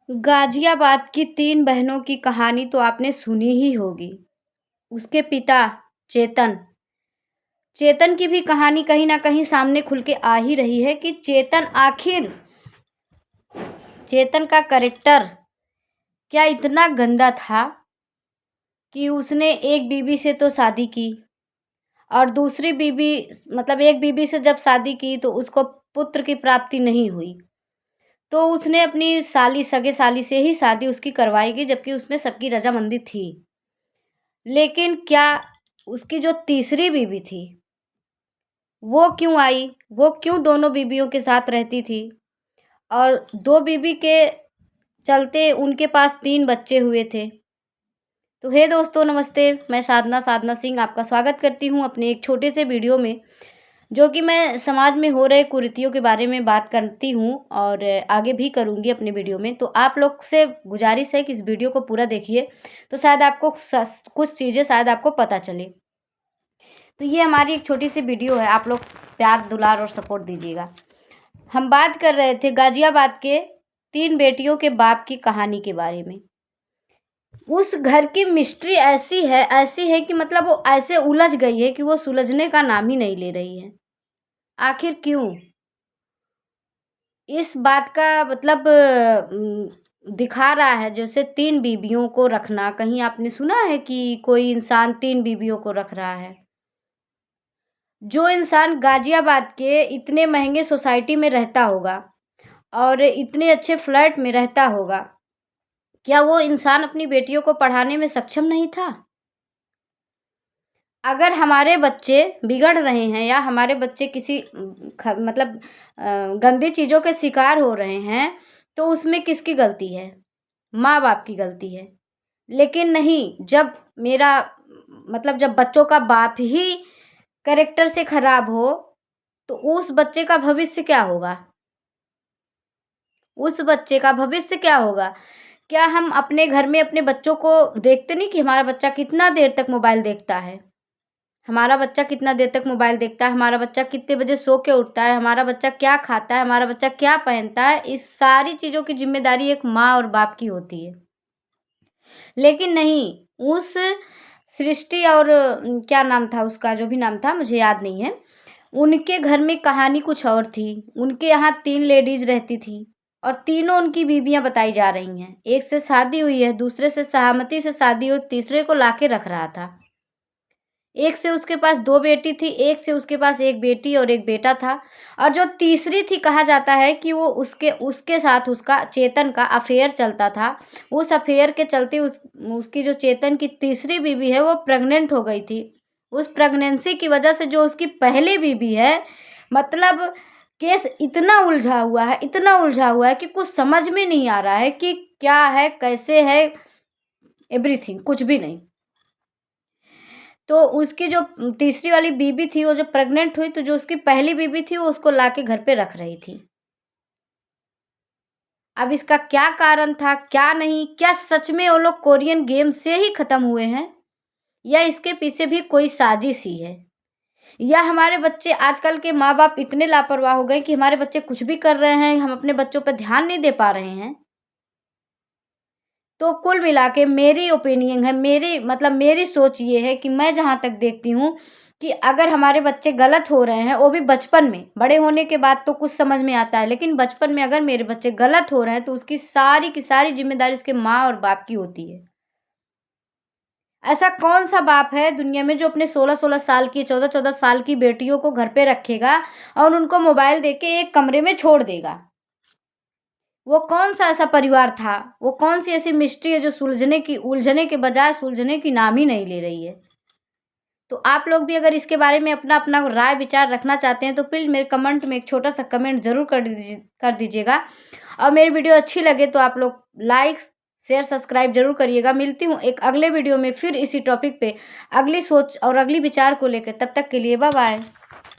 गाजियाबाद की 3 बहनों की कहानी तो आपने सुनी ही होगी। उसके पिता चेतन चेतन की भी कहानी कहीं न कहीं सामने खुल के आ ही रही है कि चेतन का कैरेक्टर क्या इतना गंदा था कि उसने एक बीवी से तो शादी की और दूसरी बीवी मतलब एक बीवी से जब शादी की तो उसको पुत्र की प्राप्ति नहीं हुई। तो उसने अपनी सगे साली से ही शादी उसकी करवाई गई, जबकि उसमें सबकी रज़ामंदी थी। लेकिन क्या उसकी जो तीसरी बीवी थी, वो क्यों आई? वो क्यों दोनों बीवियों के साथ रहती थी? और 2 बीवी के चलते उनके पास 3 बच्चे हुए थे। तो हे दोस्तों नमस्ते, मैं साधना सिंह आपका स्वागत करती हूँ अपने एक छोटे से वीडियो में, जो कि मैं समाज में हो रहे कुरीतियों के बारे में बात करती हूँ और आगे भी करूँगी अपने वीडियो में। तो आप लोग से गुजारिश है कि इस वीडियो को पूरा देखिए, तो शायद आपको कुछ चीज़ें शायद आपको पता चले। तो ये हमारी एक छोटी सी वीडियो है, आप लोग प्यार दुलार और सपोर्ट दीजिएगा। हम बात कर रहे थे गाजियाबाद के 3 बेटियों के बाप की कहानी के बारे में। उस घर की मिस्ट्री ऐसी है कि मतलब वो ऐसे उलझ गई है कि वो सुलझने का नाम ही नहीं ले रही है। आखिर क्यों? इस बात का मतलब दिखा रहा है, जैसे 3 बीवियों को रखना। कहीं आपने सुना है कि कोई इंसान 3 बीवियों को रख रहा है? जो इंसान गाजियाबाद के इतने महँगे सोसाइटी में रहता होगा और इतने अच्छे फ्लैट में रहता होगा, क्या वो इंसान अपनी बेटियों को पढ़ाने में सक्षम नहीं था? अगर हमारे बच्चे बिगड़ रहे हैं या हमारे बच्चे किसी मतलब गंदी चीज़ों के शिकार हो रहे हैं, तो उसमें किसकी गलती है? माँ-बाप की गलती है। लेकिन नहीं, जब मेरा मतलब जब बच्चों का बाप ही कैरेक्टर से खराब हो, तो उस बच्चे का भविष्य क्या होगा? उस बच्चे का भविष्य क्या होगा? क्या हम अपने घर में अपने बच्चों को देखते नहीं कि हमारा बच्चा कितना देर तक मोबाइल देखता है? हमारा बच्चा कितना देर तक मोबाइल देखता है, हमारा बच्चा कितने बजे सो के उठता है, हमारा बच्चा क्या खाता है, हमारा बच्चा क्या पहनता है, इस सारी चीज़ों की ज़िम्मेदारी एक माँ और बाप की होती है। लेकिन नहीं, उस सृष्टि और क्या नाम था उसका, जो भी नाम था मुझे याद नहीं है, उनके घर में कहानी कुछ और थी। उनके यहाँ 3 लेडीज़ रहती थी और तीनों उनकी बीवियाँ बताई जा रही हैं। एक से शादी हुई है, दूसरे से सहमति से शादी हुई, तीसरे को लाके रख रहा था। एक से उसके पास 2 बेटी थी, एक से उसके पास 1 बेटी और 1 बेटा था और जो तीसरी थी, कहा जाता है कि वो उसके साथ उसका चेतन का अफ़ेयर चलता था। उस अफ़ेयर के चलते उसकी जो चेतन की तीसरी बीवी है, वो प्रेग्नेंट हो गई थी। उस प्रेगनेंसी की वजह से जो उसकी पहली बीवी है, मतलब केस इतना उलझा हुआ है कि कुछ समझ में नहीं आ रहा है कि क्या है, कैसे है, एवरीथिंग कुछ भी नहीं। तो उसकी जो तीसरी वाली बीवी थी, वो जब प्रेग्नेंट हुई, तो जो उसकी पहली बीवी थी, वो उसको लाके घर पे रख रही थी। अब इसका क्या कारण था, क्या नहीं, क्या सच में वो लोग कोरियन गेम से ही खत्म हुए हैं या इसके पीछे भी कोई साजिश ही है? या हमारे बच्चे, आजकल के माँ-बाप इतने लापरवाह हो गए कि हमारे बच्चे कुछ भी कर रहे हैं, हम अपने बच्चों पे ध्यान नहीं दे पा रहे हैं? तो कुल मिला के मेरी ओपिनियन है, मेरी सोच ये है कि मैं जहाँ तक देखती हूँ कि अगर हमारे बच्चे गलत हो रहे हैं, वो भी बचपन में, बड़े होने के बाद तो कुछ समझ में आता है, लेकिन बचपन में अगर मेरे बच्चे गलत हो रहे हैं, तो उसकी सारी की सारी ज़िम्मेदारी उसके माँ और बाप की होती है। ऐसा कौन-सा बाप है दुनिया में जो अपने 16-16 साल की, 14-14 साल की बेटियों को घर पे रखेगा और उनको मोबाइल देके एक कमरे में छोड़ देगा? वो कौन-सा ऐसा परिवार था? वो कौन-सी ऐसी मिस्ट्री है जो उलझने के बजाय सुलझने की नाम ही नहीं ले रही है? तो आप लोग भी अगर इसके बारे में अपना-अपना राय विचार रखना चाहते हैं, तो प्लीज़ मेरे कमेंट में एक छोटा-सा कमेंट ज़रूर कर दीजिएगा और मेरी वीडियो अच्छी लगे तो आप लोग लाइक, शेयर, सब्सक्राइब ज़रूर करिएगा। मिलती हूँ एक अगले वीडियो में फिर इसी टॉपिक पे, अगली सोच और अगली विचार को लेकर। तब तक के लिए बाय-बाय।